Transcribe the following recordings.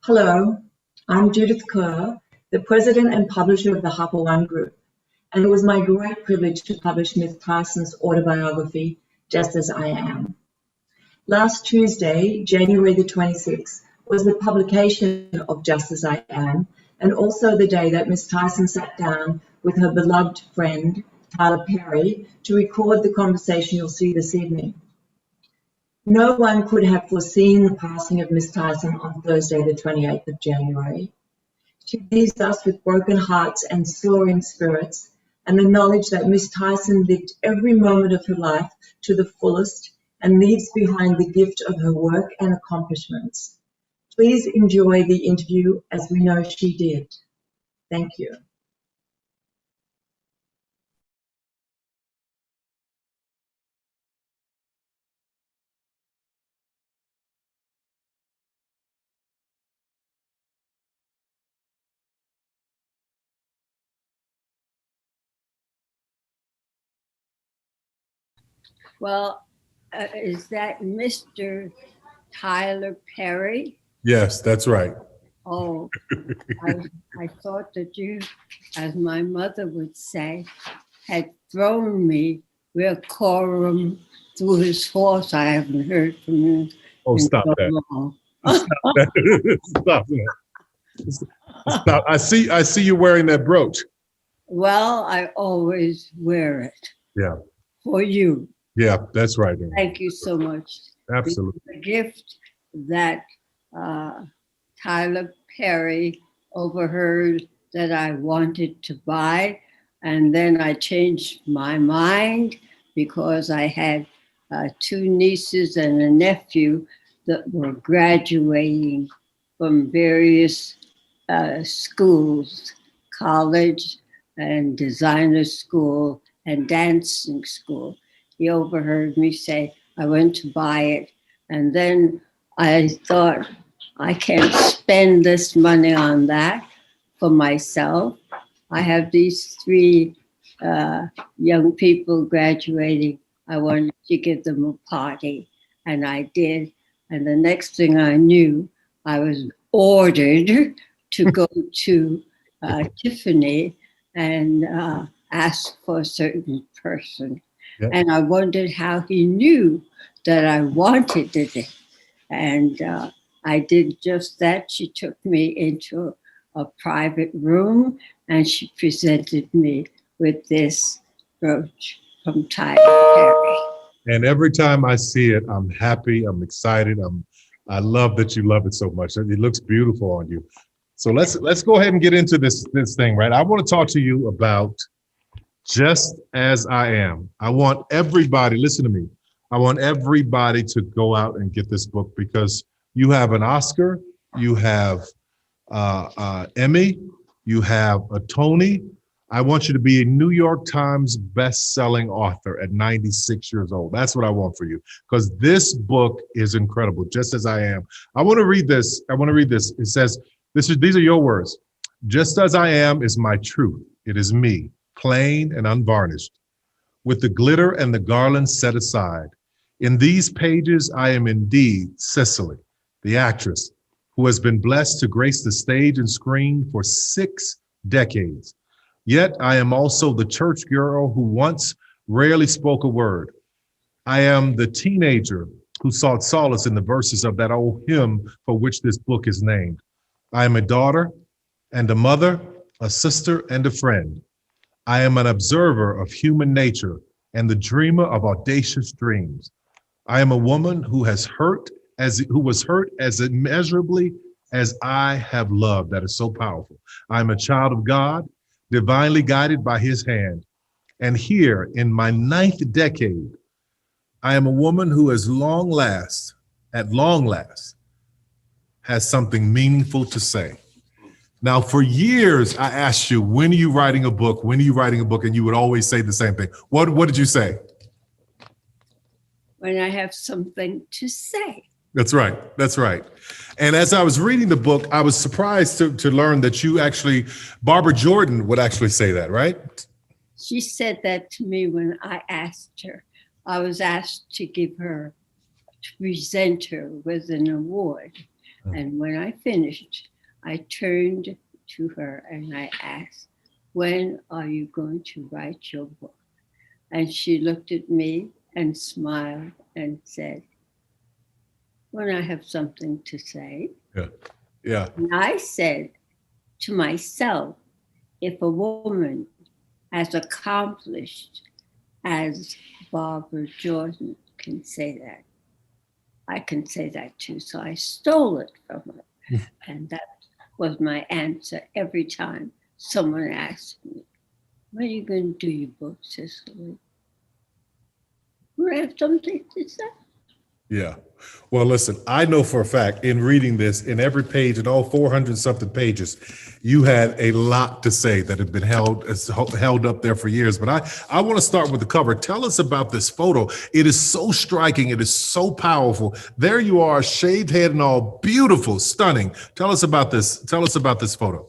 Hello, I'm Judith Kerr, the president and publisher of the Harper One Group, and it was my great privilege to publish Miss Tyson's autobiography, Just As I Am. Last Tuesday, January the 26th, was the publication of Just As I Am, and also the day that Miss Tyson sat down with her beloved friend, Tyler Perry, to record the conversation you'll see this evening. No one could have foreseen the passing of Miss Tyson on Thursday, the 28th of January. She leaves us with broken hearts and soaring spirits, and the knowledge that Miss Tyson lived every moment of her life to the fullest and leaves behind the gift of her work and accomplishments. Please enjoy the interview as we know she did. Thank you. Well, is that Mr. Tyler Perry? Yes, that's right. Oh, I thought that you, as my mother would say, had thrown me real quorum through his horse. I haven't heard from him. Oh, stop that. Stop that. Stop that. Stop. I see you wearing that brooch. Well, I always wear it. Yeah. For you. Yeah, that's right. Thank you so much. Absolutely. The gift that Tyler Perry overheard that I wanted to buy, and then I changed my mind because I had two nieces and a nephew that were graduating from various schools, college and designer school and dancing school. He overheard me say, I went to buy it. And then I thought, I can't spend this money on that for myself. I have these three young people graduating. I wanted to give them a party, and I did. And the next thing I knew, I was ordered to go to Tiffany and ask for a certain person. Yep. And I wondered how he knew that I wanted it. And I did just that. She took me into a private room and she presented me with this brooch from Tyler Perry. And every time I see it, I'm happy, I'm excited. I love that you love it so much. It looks beautiful on you. So let's go ahead and get into this thing, right? I want to talk to you about Just As I Am. I want everybody, listen to me. I want everybody to go out and get this book because you have an Oscar, you have Emmy, you have a Tony. I want you to be a New York Times best-selling author at 96 years old. That's what I want for you because this book is incredible, Just As I Am. I want to read this. It says, these are your words. Just as I am is my truth. It is me, plain and unvarnished, with the glitter and the garlands set aside. In these pages, I am indeed Cicely, the actress who has been blessed to grace the stage and screen for 6 decades. Yet I am also the church girl who once rarely spoke a word. I am the teenager who sought solace in the verses of that old hymn for which this book is named. I am a daughter and a mother, a sister and a friend. I am an observer of human nature and the dreamer of audacious dreams. I am a woman who was hurt as immeasurably as I have loved. That is so powerful. I am a child of God, divinely guided by his hand. And here in my 9th decade, I am a woman who at long last, has something meaningful to say. Now, for years, I asked you, when are you writing a book? When are you writing a book? And you would always say the same thing. What did you say? When I have something to say. That's right. That's right. And as I was reading the book, I was surprised to learn that you actually, Barbara Jordan would actually say that, right? She said that to me when I asked her. I was asked to present her with an award. And when I finished, I turned to her and I asked, when are you going to write your book? And she looked at me and smiled and said, when I have something to say. Yeah. Yeah. And I said to myself, if a woman as accomplished as Barbara Jordan can say that, I can say that too. So I stole it from her. And that was my answer every time someone asked me, when are you going to do your book, Cicely? Do I have something to say? Yeah. Well, listen, I know for a fact in reading this, in every page, in all 400 something pages, you had a lot to say that had been held up there for years. But I want to start with the cover. Tell us about this photo. It is so striking. It is so powerful. There you are, shaved head and all, beautiful, stunning. Tell us about this. Tell us about this photo.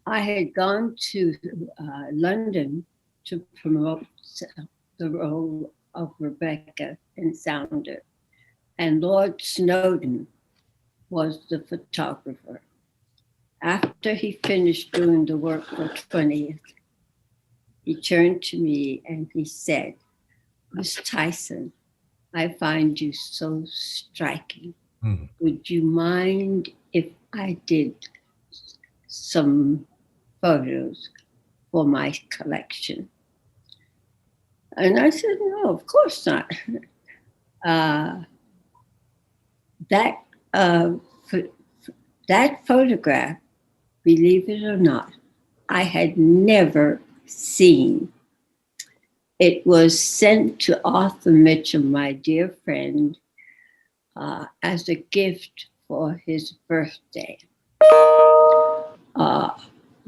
I had gone to London to promote the role of Rebecca in Sounder. And Lord Snowden was the photographer. After he finished doing the work for 20th, he turned to me and he said, Miss Tyson, I find you so striking. Would you mind if I did some photos for my collection? And I said, no, of course not. That photograph, believe it or not, I had never seen. It was sent to Arthur Mitchell, my dear friend, as a gift for his birthday.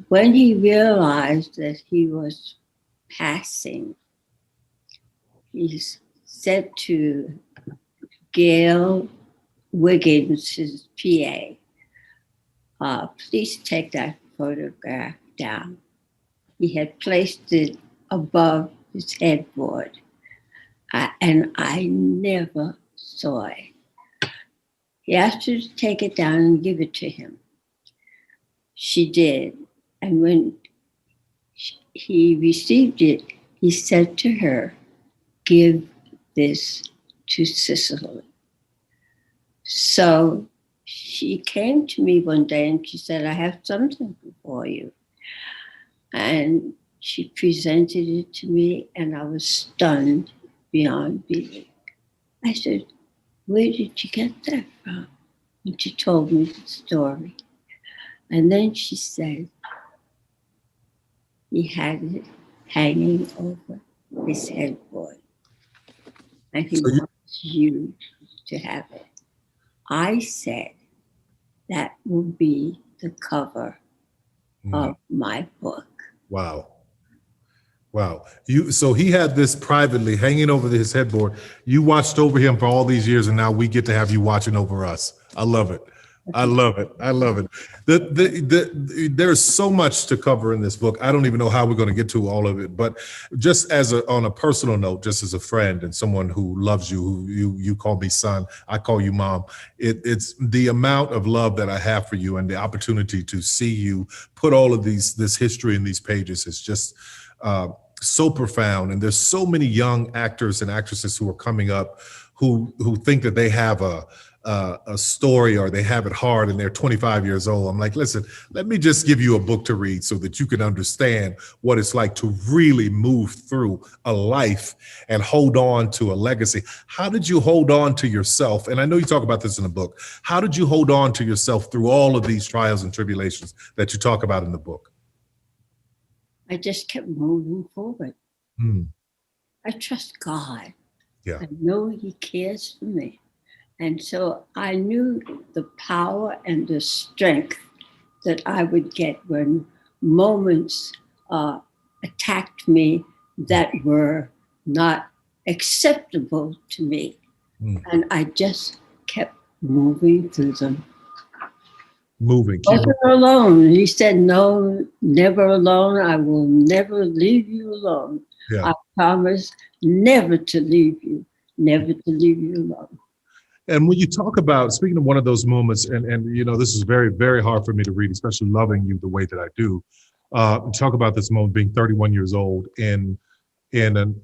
When he realized that he was passing, he said to Gail Wiggins, his PA, please take that photograph down. He had placed it above his headboard, and I never saw it. He asked her to take it down and give it to him. She did, and when he received it, he said to her, give this to Cicely. So she came to me one day and she said, I have something for you. And she presented it to me and I was stunned beyond belief. I said, where did you get that from? And she told me the story. And then she said, he had it hanging over his headboard. And he wants you to have it. I said, that will be the cover of my book. Wow. Wow. So he had this privately hanging over his headboard. You watched over him for all these years, and now we get to have you watching over us. I love it. I love it. I love it. There's so much to cover in this book. I don't even know how we're going to get to all of it, but just on a personal note, just as a friend and someone who loves you, who you call me son, I call you mom. It's the amount of love that I have for you and the opportunity to see you put all of this history in these pages is just so profound. And there's so many young actors and actresses who are coming up who think that they have a story or they have it hard and they're 25 years old. I'm like, listen, let me just give you a book to read so that you can understand what it's like to really move through a life and hold on to a legacy. How did you hold on to yourself? And I know you talk about this in the book. How did you hold on to yourself through all of these trials and tribulations that you talk about in the book? I just kept moving forward. I trust God. Yeah. I know He cares for me. And so I knew the power and the strength that I would get when moments attacked me that were not acceptable to me. And I just kept moving through them. Moving. Wasn't alone. He said, no, never alone. I will never leave you alone. Yeah. I promise never to leave you alone. And when you talk about, speaking of one of those moments, and you know, this is very, very hard for me to read, especially loving you the way that I do. Talk about this moment being 31 years old in an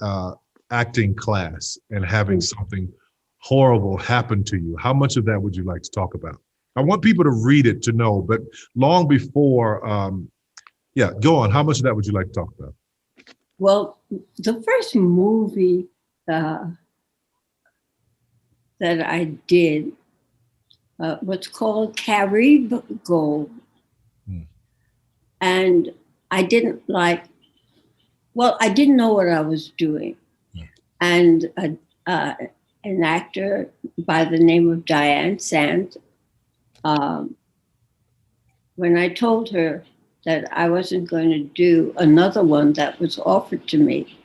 acting class and having something horrible happen to you. How much of that would you like to talk about? I want people to read it to know, but long before, yeah, go on. How much of that would you like to talk about? Well, the first movie that I did was called Carib Gold. And I didn't like, well, I didn't know what I was doing. And an actor by the name of Diane Sand, when I told her that I wasn't going to do another one that was offered to me,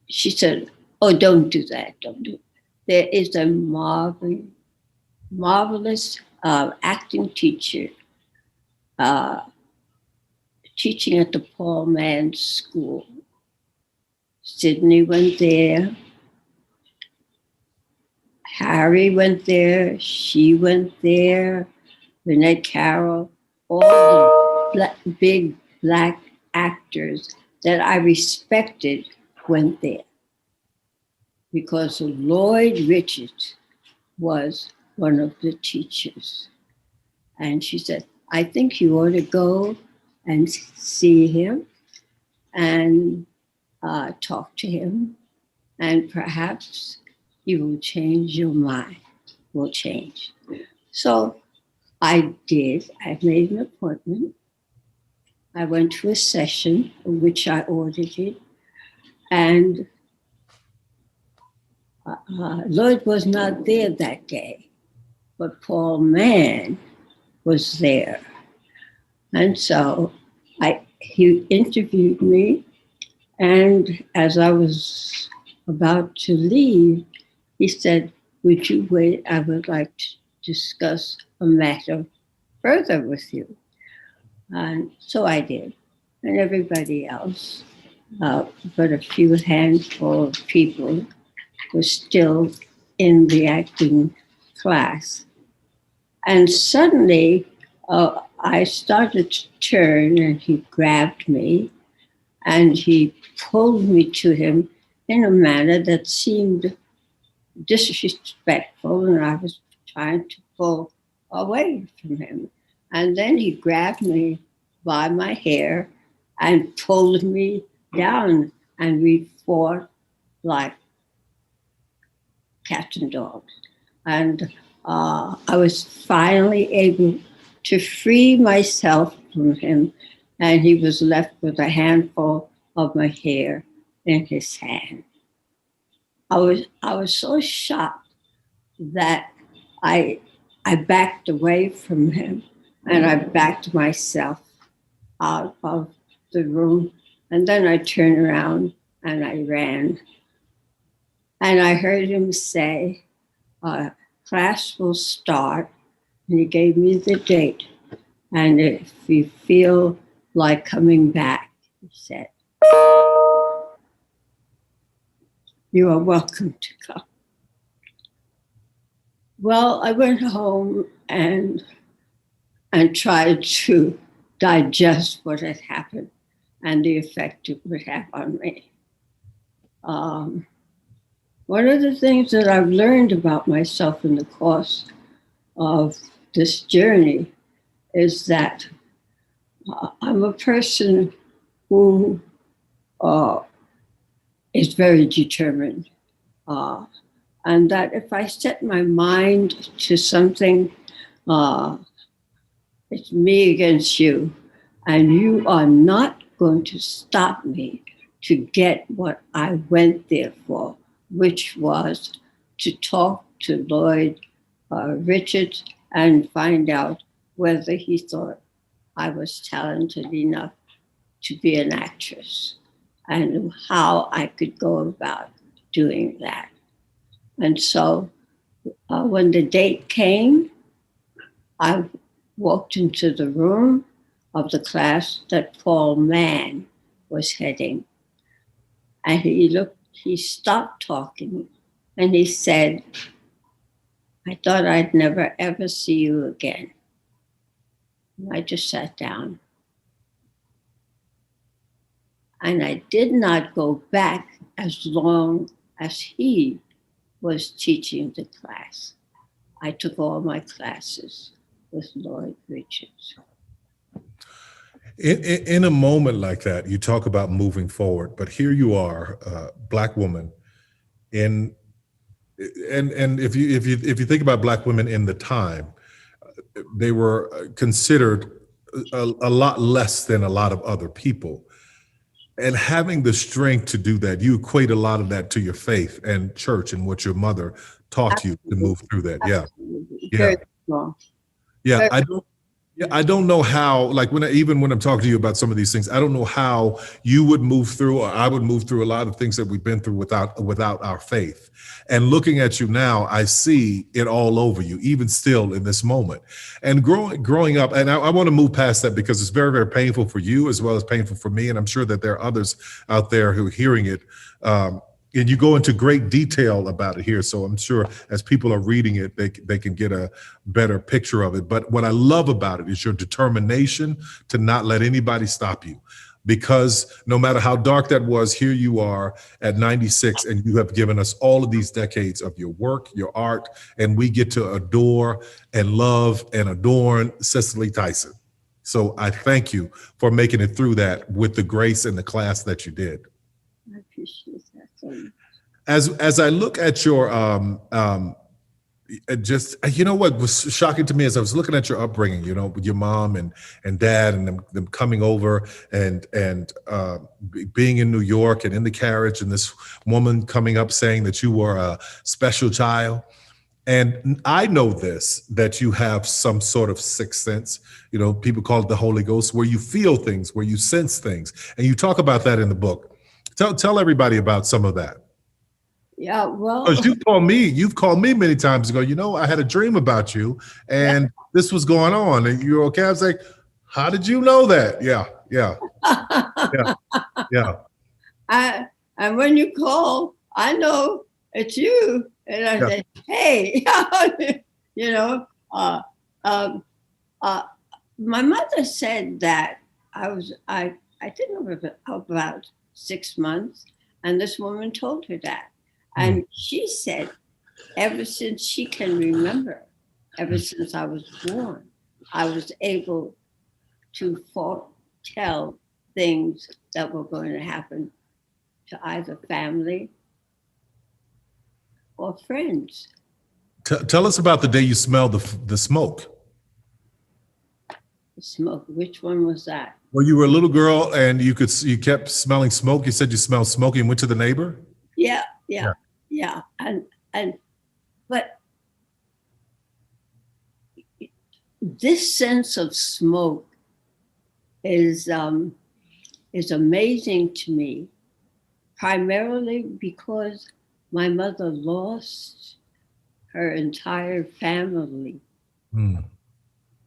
she said, "Oh, don't do that, don't do it. There is a marvelous acting teacher teaching at the Paul Mann School. Sydney went there. Harry went there. She went there. Lynette Carroll. All the big Black actors that I respected went there. Because Lloyd Richards was one of the teachers. And she said, I think you ought to go and see him and talk to him, and perhaps he will change your mind, will change. So I did. I made an appointment. I went to a session, which I audited, and Lloyd was not there that day, but Paul Mann was there. And so he interviewed me, and as I was about to leave, he said, would you wait? I would like to discuss a matter further with you. And so I did. And everybody else, but a few handful of people were still in the acting class. And suddenly I started to turn, and he grabbed me and he pulled me to him in a manner that seemed disrespectful, and I was trying to pull away from him. And then he grabbed me by my hair and pulled me down, and we fought like cats and dogs. And I was finally able to free myself from him, and he was left with a handful of my hair in his hand. I was so shocked that I backed away from him, and I backed myself out of the room, and then I turned around and I ran. And I heard him say, class will start, and he gave me the date. And if you feel like coming back, he said, you are welcome to come. Well, I went home and tried to digest what had happened and the effect it would have on me. One of the things that I've learned about myself in the course of this journey is that I'm a person who is very determined. And that if I set my mind to something, it's me against you, and you are not going to stop me to get what I went there for, which was to talk to Lloyd Richards and find out whether he thought I was talented enough to be an actress and how I could go about doing that. And so when the date came, I walked into the room of the class that Paul Mann was heading. And he stopped talking, And he said, I thought I'd never ever see you again. And I just sat down. And I did not go back as long as he was teaching the class. I took all my classes with Lloyd Richards. In a moment like that, you talk about moving forward, but here you are, Black woman, and if you think about Black women in the time, they were considered a lot less than a lot of other people. And having the strength to do that, you equate a lot of that to your faith and church and what your mother taught you to move through that. Yeah. Yeah. Very strong. Yeah. Very I don't know how, like even when I'm talking to you about some of these things, I don't know how you would move through, or I would move through a lot of things that we've been through without our faith. And looking at you now, I see it all over you, even still in this moment. And growing up, and I want to move past that because it's very, very painful for you as well as painful for me. And I'm sure that there are others out there who are hearing it. And you go into great detail about it here. So I'm sure as people are reading it, they can get a better picture of it. But what I love about it is your determination to not let anybody stop you. Because no matter how dark that was, here you are at 96, and you have given us all of these decades of your work, your art, and we get to adore and love and adorn Cicely Tyson. So I thank you for making it through that with the grace and the class that you did. I appreciate that so much. As I look at your just, you know what was shocking to me as I was looking at your upbringing, you know, with your mom and dad and them coming over and being in New York and in the carriage, and this woman coming up saying that you were a special child. And I know this, that you have some sort of sixth sense, you know, people call it the Holy Ghost, where you feel things, where you sense things. And you talk about that in the book. Tell everybody about some of that. Yeah, well, Because you've called me many times ago, you know, I had a dream about you and this was going on. And you're okay. I was like, how did you know that? Yeah. And when you call, I know it's you. And I say, hey, you know, my mother said that I think about 6 months, and this woman told her that. And she said, ever since she can remember, ever since I was born, I was able to foretell things that were going to happen to either family or friends. Tell us about the day you smelled the smoke. The smoke, which one was that? Well, you were a little girl and you kept smelling smoke. You said you smelled smoke and went to the neighbor? Yeah. But this sense of smoke is amazing to me, primarily because my mother lost her entire family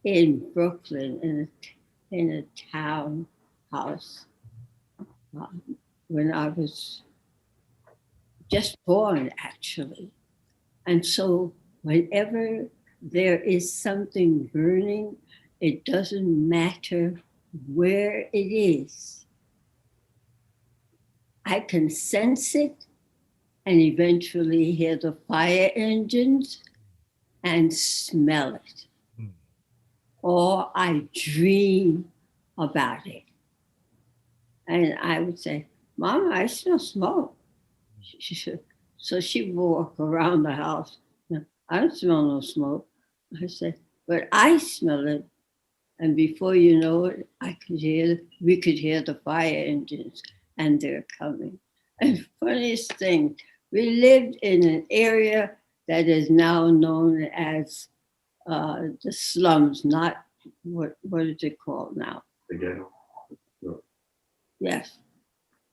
in Brooklyn in a townhouse when I was just born, actually. And so whenever there is something burning, it doesn't matter where it is. I can sense it and eventually hear the fire engines and smell it. Or I dream about it. And I would say, Mama, I smell smoke. So she would walk around the house. I don't smell no smoke. I said, but I smell it. And before you know it, we could hear the fire engines, and they're coming. And funniest thing, we lived in an area that is now known as the slums, not what is it called now? The ghetto. No. Yes,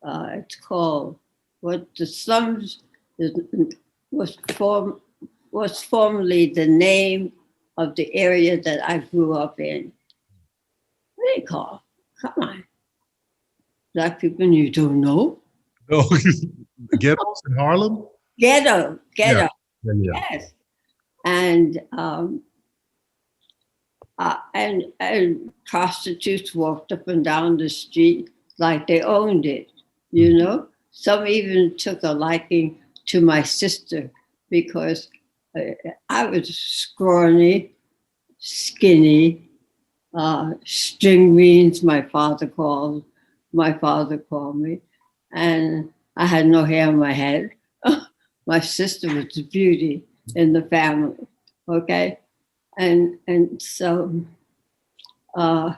it's called what the slums was formerly the name of the area that I grew up in. What do you call? Come on, Black people, you don't know? No, ghettos in Harlem? ghetto. Yeah, yeah. Yes. And prostitutes walked up and down the street like they owned it, you know. Some even took a liking to my sister because I was scrawny, skinny, string beans, my father called me, and I had no hair on my head. My sister was the beauty in the family, okay? And so I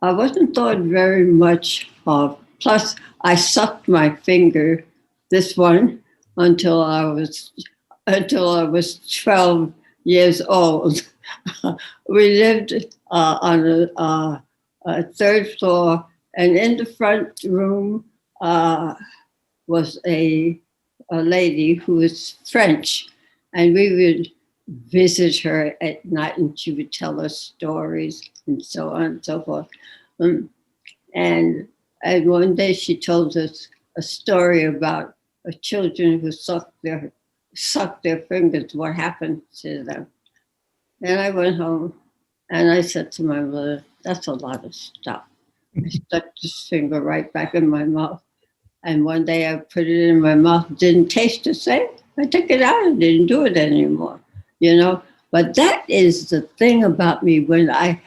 wasn't thought very much of. Plus, I sucked my finger, this one, until I was 12 years old. We lived on a third floor, and in the front room was a lady who was French, and we would visit her at night, and she would tell us stories and so on and so forth. And one day she told us a story about children who sucked their fingers, what happened to them. And I went home and I said to my mother, that's a lot of stuff. I stuck this finger right back in my mouth. And one day I put it in my mouth, didn't taste the same. I took it out and didn't do it anymore, you know. But that is the thing about me when I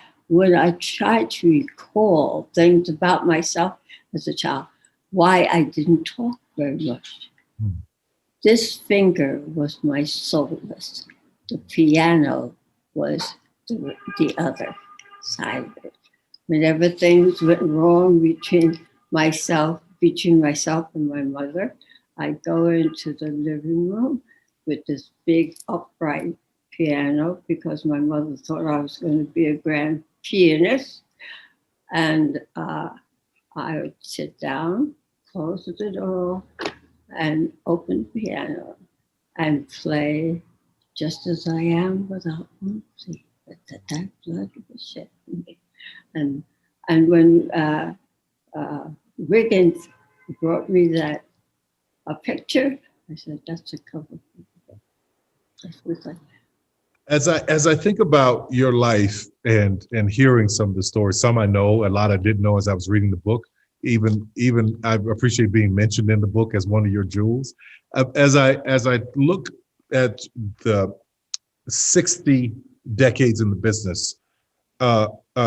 try to recall things about myself as a child, why I didn't talk very much. This finger was my solace. The piano was the other side of it. Whenever things went wrong between myself and my mother, I go into the living room with this big upright piano because my mother thought I was going to be a grand pianist. And I would sit down, close the door, and open the piano and play just as I am without mercy. That blood was shed for me. And when Wiggins brought me a picture, I said, that's a cover. That's what I, As I think about your life and hearing some of the stories, some I know, a lot I didn't know as I was reading the book. Even I appreciate being mentioned in the book as one of your jewels. As I look at the 60 decades in the business,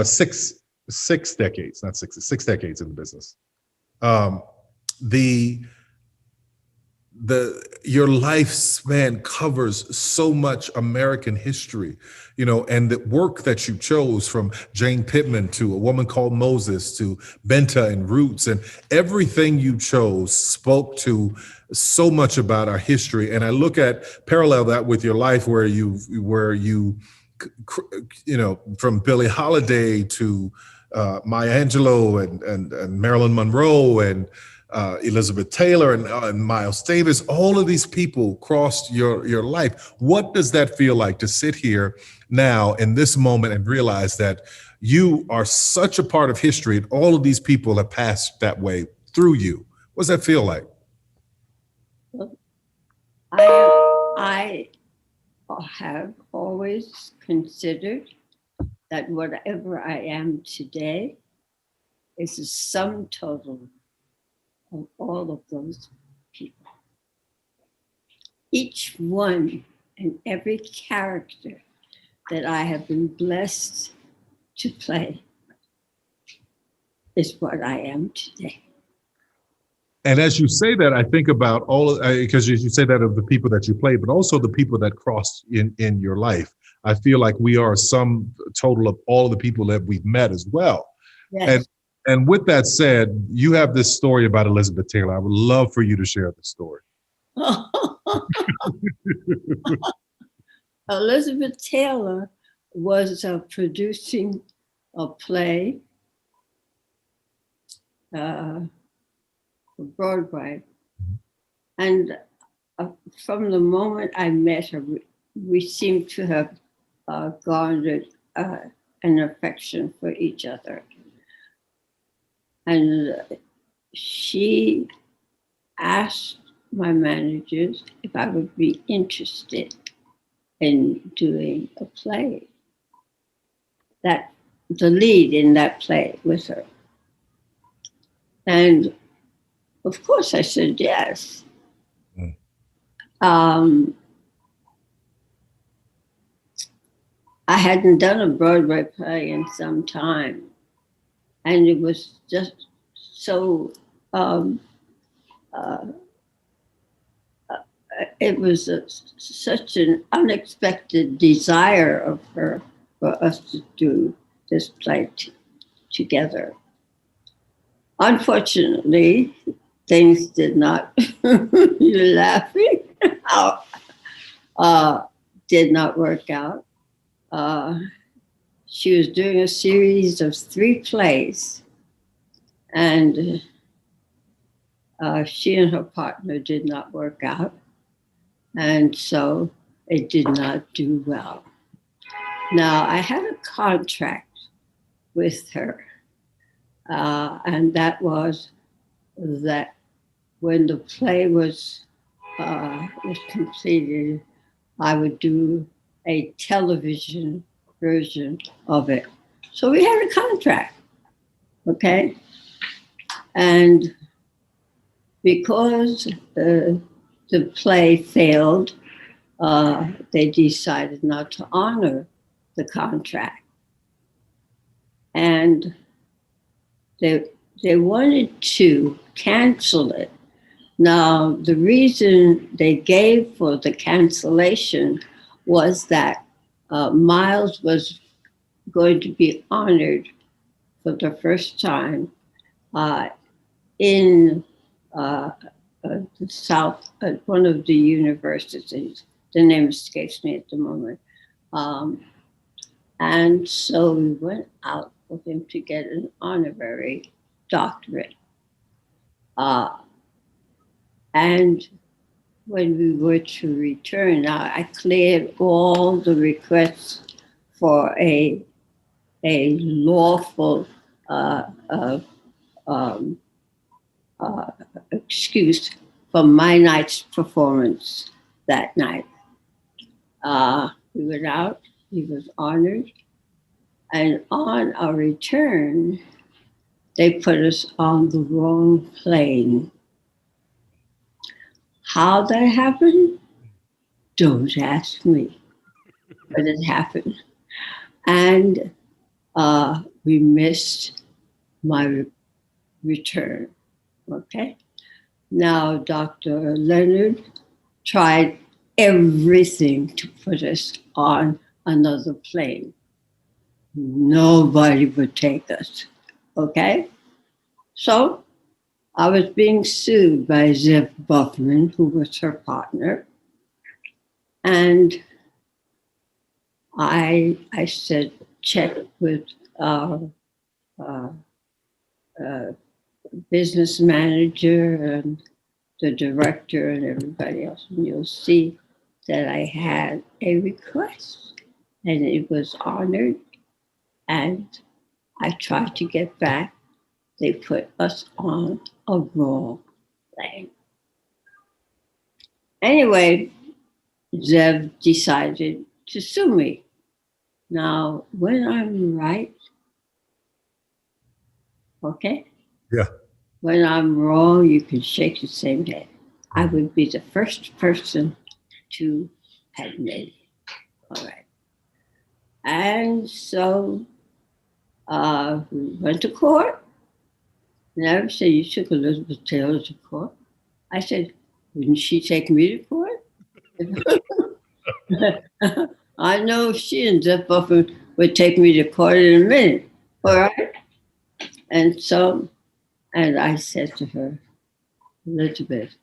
six decades, not 60, 6 decades in the business. Your lifespan covers so much American history, you know, and the work that you chose, from Jane Pittman to A Woman Called Moses to Benta and Roots, and everything you chose spoke to so much about our history. And I look at parallel that with your life where you know, from Billie Holiday to Maya Angelou and Marilyn Monroe and Elizabeth Taylor and Miles Davis, all of these people crossed your life. What does that feel like to sit here now in this moment and realize that you are such a part of history and all of these people have passed that way through you? What does that feel like? I have always considered that whatever I am today is a sum total of all of those people. Each one and every character that I have been blessed to play is what I am today. And as you say that, I think about all, because you say that of the people that you played, but also the people that crossed in your life. I feel like we are a sum total of all of the people that we've met as well. Yes. And with that said, you have this story about Elizabeth Taylor. I would love for you to share the story. Elizabeth Taylor was producing a play for Broadway. And from the moment I met her, we seemed to have garnered an affection for each other. And she asked my managers if I would be interested in doing a play, that the lead in that play with her. And of course I said yes. Mm. I hadn't done a Broadway play in some time, and it was just so it was such an unexpected desire of her for us to do this play together. Unfortunately, things did not, you're laughing, did not work out. She was doing a series of 3 plays, and she and her partner did not work out. And so it did not do well. Now, I had a contract with her, and that was that when the play was completed, I would do a television version of it. So we had a contract, okay? And because the play failed, they decided not to honor the contract. And they wanted to cancel it. Now, the reason they gave for the cancellation was that Miles was going to be honored for the first time in the South, at one of the universities. The name escapes me at the moment. And so we went out for him to get an honorary doctorate. And when we were to return, I cleared all the requests for a lawful excuse for my night's performance that night. We went out, he was honored, and on our return, they put us on the wrong plane. How that happened? Don't ask me, but it happened. And we missed my return, okay? Now, Dr. Leonard tried everything to put us on another plane. Nobody would take us, okay? So I was being sued by Zev Buffman, who was her partner. And I said, check with business manager and the director and everybody else, and you'll see that I had a request and it was honored. And I tried to get back. They put us on a wrong plane. Anyway, Zev decided to sue me. Now, when I'm right, okay? Yeah. When I'm wrong, you can shake the same head. I would be the first person to admit it. All right. And so we went to court. And I said, you took Elizabeth Taylor to court. I said, wouldn't she take me to court? I know she and Jeff Buffett would take me to court in a minute. All right. And so, and I said to her, Elizabeth,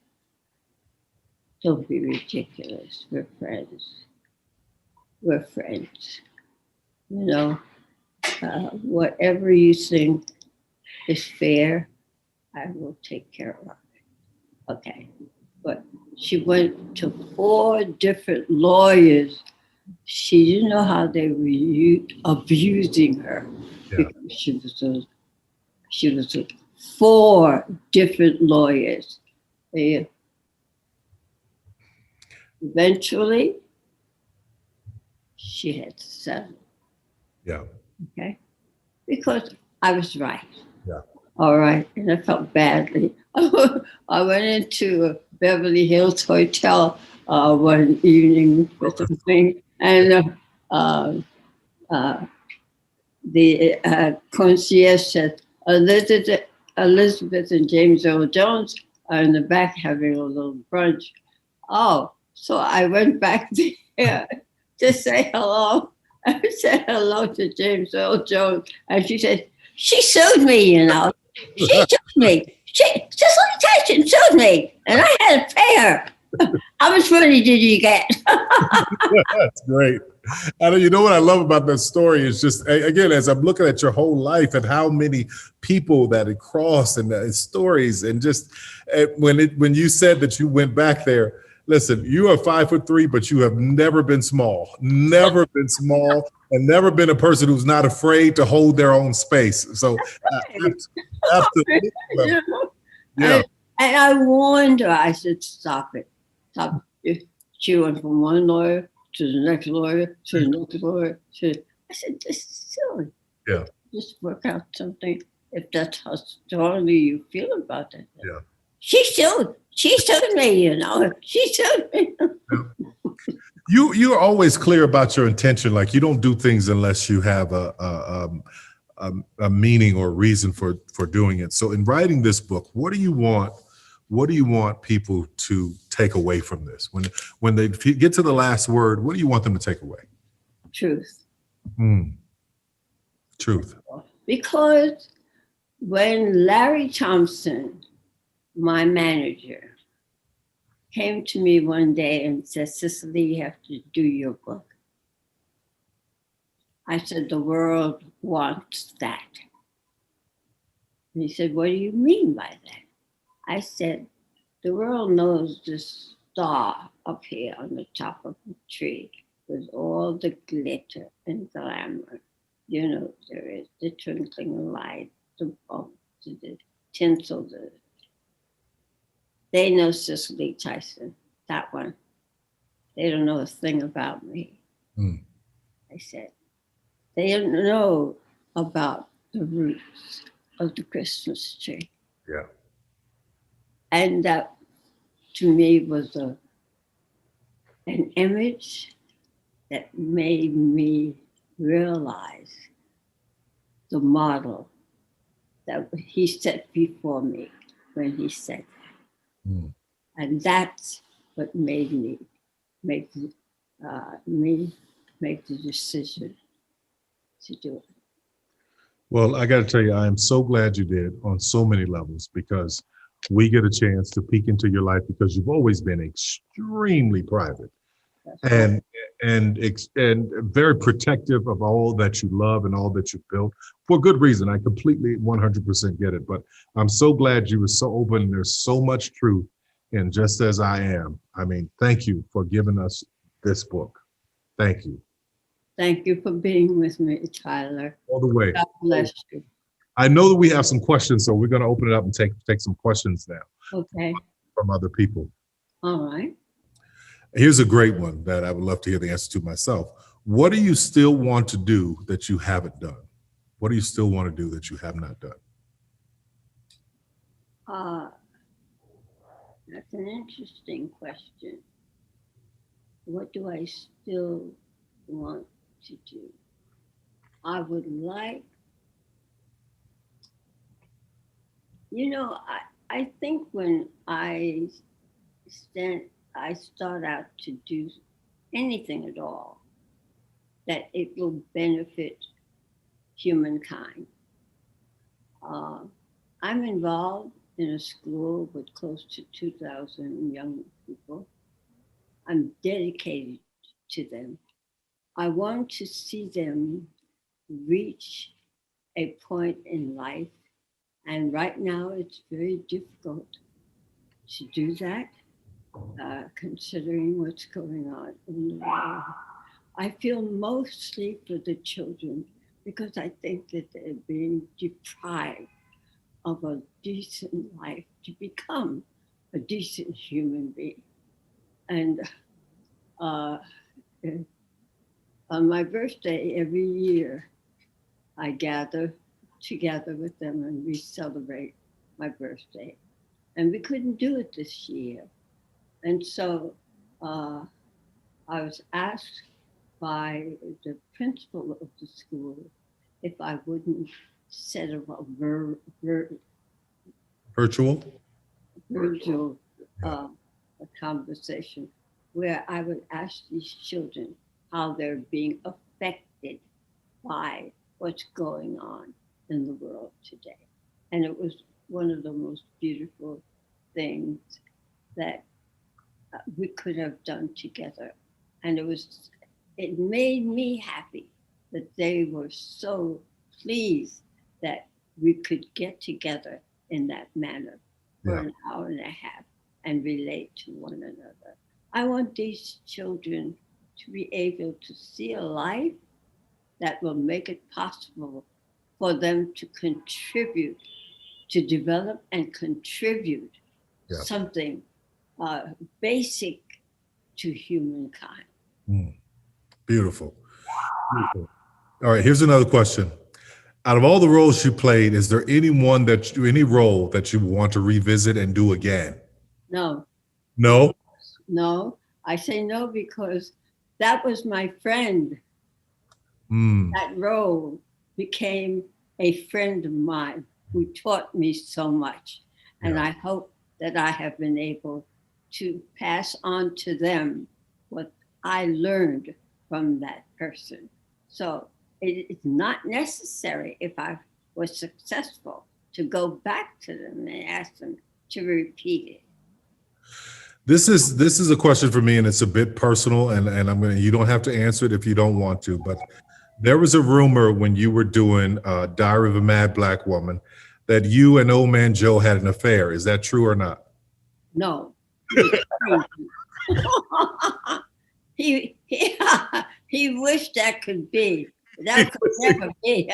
don't be ridiculous. We're friends. We're friends. You know, whatever you think is fair, I will take care of it. Okay. But she went to 4 different lawyers. She didn't know how they were abusing her, because she was 4 different lawyers. Eventually, she had to settle, Yeah. okay? Because I was right. Yeah. All right, and I felt badly. I went into a Beverly Hills hotel one evening with something, and uh, the concierge said, Elizabeth and James Earl Jones are in the back having a little brunch. Oh, so I went back there to say hello. I said hello to James Earl Jones, and she said, she sued me, you know. She sued me. Cicely Tyson sued me, and I had to pay her. How much money did you get? That's great. And you know what I love about that story is just, again, as I'm looking at your whole life and how many people that it crossed and the stories, and just when you said that you went back there, listen, you are 5'3", but you have never been small, never been small, and never been a person who's not afraid to hold their own space. So absolutely. You know? Yeah. And I warned her, I said, stop it. Stop it. She went from one lawyer to the next lawyer to the next lawyer. I said, this is silly. Yeah. Just work out something if that's how strongly you feel about it. Yeah. She sued me, you know. She sued me. You're always clear about your intention. Like, you don't do things unless you have a meaning or a reason for doing it. So in writing this book, what do you want people to take away from this? When they get to the last word, what do you want them to take away? Truth. Truth. Because when Larry Thompson, my manager, came to me one day and said, Cicely, you have to do your book. I said, the world wants that. And he said, what do you mean by that? I said, the world knows this star up here on the top of the tree with all the glitter and glamour. You know, there is the twinkling light, the bumps, the tinsel. They know Cicely Tyson, that one. They don't know a thing about me. I said, they don't know about the roots of the Christmas tree. Yeah. And that, to me, was an image that made me realize the model that he set before me when he said that. And that's what made me make the decision to do it. Well, I got to tell you, I am so glad you did on so many levels, because we get a chance to peek into your life, because you've always been extremely private and very protective of all that you love and all that you've built, for good reason. I completely 100% get it. But I'm so glad you were so open. There's so much truth in Just As I Am. I mean, thank you for giving us this book. Thank you. Thank you for being with me, Tyler. All the way. God bless you. I know that we have some questions, so we're going to open it up and take some questions now. Okay. From other people. All right. Here's a great one that I would love to hear the answer to myself. What do you still want to do that you haven't done? What do you still want to do that you have not done? That's an interesting question. What do I still want to do? I would like, I think when I start out to do anything at all, that it will benefit humankind. I'm involved in a school with close to 2,000 young people. I'm dedicated to them. I want to see them reach a point in life, and right now it's very difficult to do that, considering what's going on in the world. I feel mostly for the children, because I think that they're being deprived of a decent life to become a decent human being. And uh, on my birthday every year, I gather together with them and we celebrate my birthday. And we couldn't do it this year. And so I was asked by the principal of the school if I wouldn't set up a Virtual? virtual a conversation where I would ask these children how they're being affected by what's going on in the world today. And it was one of the most beautiful things that we could have done together. And it made me happy that they were so pleased that we could get together in that manner for an hour and a half and relate to one another. I want these children to be able to see a life that will make it possible for them to contribute, to develop and contribute something basic to humankind. Beautiful. Beautiful. All right, here's another question. Out of all the roles you played, is there any role that you want to revisit and do again? No. No? No. I say no because that was my friend. That role became a friend of mine who taught me so much. And I hope that I have been able to pass on to them what I learned from that person. So it's not necessary, if I was successful, to go back to them and ask them to repeat it. This is a question for me, and it's a bit personal, and you don't have to answer it if you don't want to, but there was a rumor when you were doing Diary of a Mad Black Woman that you and Old Man Joe had an affair. Is that true or not? No. He wished that could be. That could never be.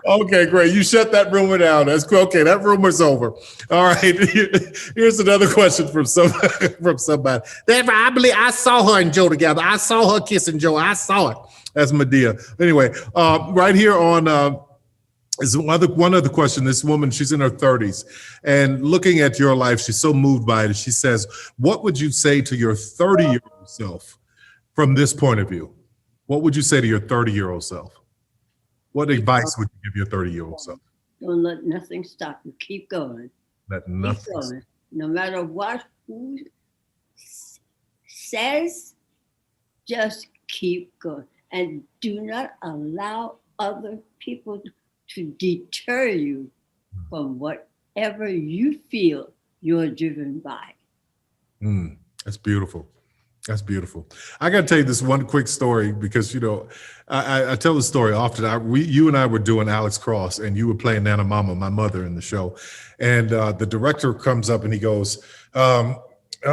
Okay, great. You shut that rumor down. That's cool. Okay, that rumor's over. All right. Here's another question from somebody. I believe I saw her and Joe together. I saw her kissing Joe. I saw it. That's Medea. Anyway, right here on is one other question. This woman, she's in her 30s, and looking at your life, she's so moved by it. She says, "What would you say to your 30-year-old self from this point of view?" What would you say to your 30-year-old self? What advice would you give your 30-year-old self? Don't let nothing stop you. Keep going. Let nothing. Keep going. No matter what who says, just keep going. And do not allow other people to deter you from whatever you feel you're driven by. That's beautiful. That's beautiful. I got to tell you this one quick story because, you know, I tell the story often. You and I were doing Alex Cross, and you were playing Nana Mama, my mother, in the show. And the director comes up and he goes, all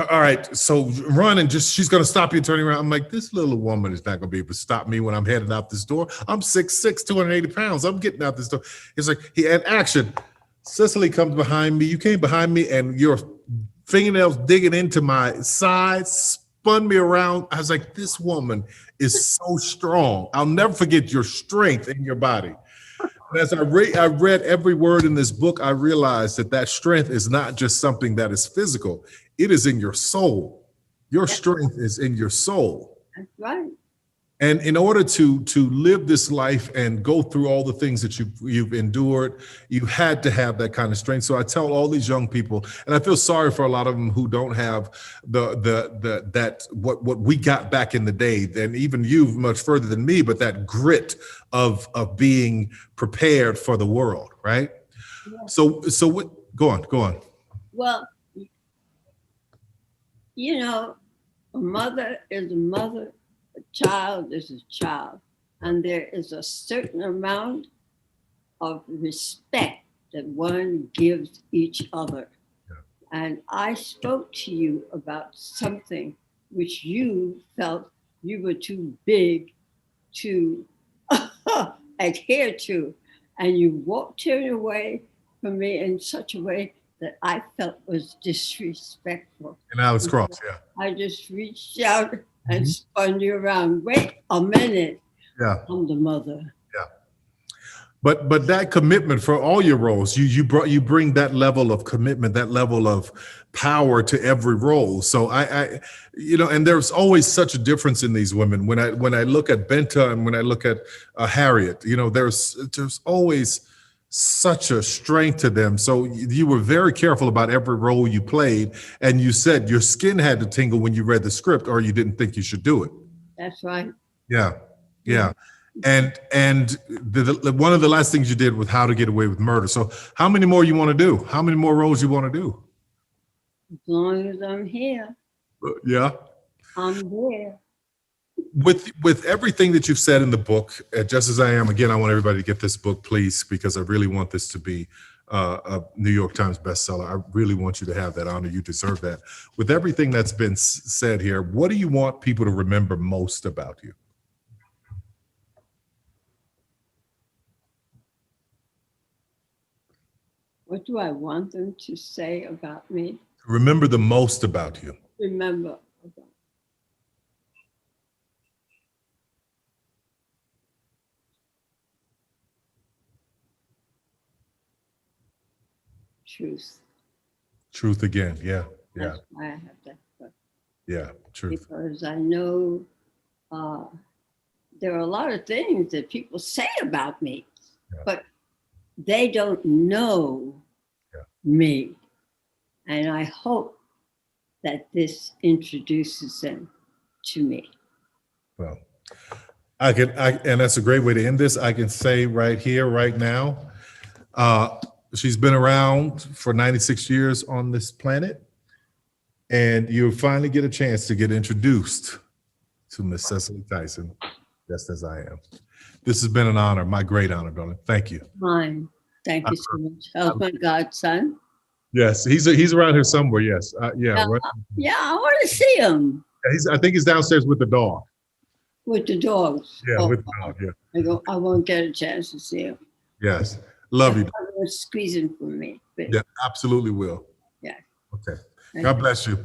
right, so run and she's going to stop you turning around. I'm like, this little woman is not going to be able to stop me when I'm heading out this door. I'm 6'6", 280 pounds. I'm getting out this door. It's like, and action. Cicely comes behind me. You came behind me and your fingernails digging into my sides, spun me around. I was like, this woman is so strong. I'll never forget your strength in your body. And as I read every word in this book, I realized that strength is not just something that is physical. It is in your soul. Your strength is in your soul. That's right. And in order to live this life and go through all the things that you've endured, you had to have that kind of strength. So I tell all these young people, and I feel sorry for a lot of them who don't have what we got back in the day, and even you much further than me, but that grit of being prepared for the world, right? Yeah. So what? Go on. Well, you know, a mother is a mother. A child is a child, and there is a certain amount of respect that one gives each other. Yeah. And I spoke to you about something which you felt you were too big to adhere to, and you turned away from me in such a way that I felt was disrespectful. And Alex Cross, yeah. I just reached out and spun you around. Wait a minute. Yeah. I'm the mother. But that commitment for all your roles, you bring that level of commitment, that level of power to every role. So I and there's always such a difference in these women. When I look at Benta and when I look at Harriet, there's always such a strength to them. So you were very careful about every role you played, and you said your skin had to tingle when you read the script, or you didn't think you should do it. That's right. Yeah. And one of the last things you did was How to Get Away with Murder. So how many more you want to do? How many more roles you want to do? As long as I'm here, Yeah. I'm there. With everything that you've said in the book, Just As I Am, again, I want everybody to get this book, please, because I really want this to be a New York Times bestseller. I really want you to have that honor. You deserve that. With everything that's been said here, what do you want people to remember most about you? What do I want them to say about me? Remember the most about you. Remember about truth. Truth again. Yeah. That's why I have that book. Yeah. Truth. Because I know there are a lot of things that people say about me, but they don't know me. And I hope that this introduces them to me. Well, and that's a great way to end this. I can say right here, right now, she's been around for 96 years on this planet, and you finally get a chance to get introduced to Miss Cicely Tyson, Just As I Am. This has been an honor, my great honor, darling. Thank you. Mine. Thank you so much. How's my godson? Yes, he's around here somewhere. Yes, yeah. Right. Yeah, I want to see him. I think he's downstairs with the dog. With the dogs. Yeah, with the dog. Yeah. I won't get a chance to see him. Yes, love you. I'm going to squeeze him for me. But Yeah, absolutely will. yeah. Okay. God bless you.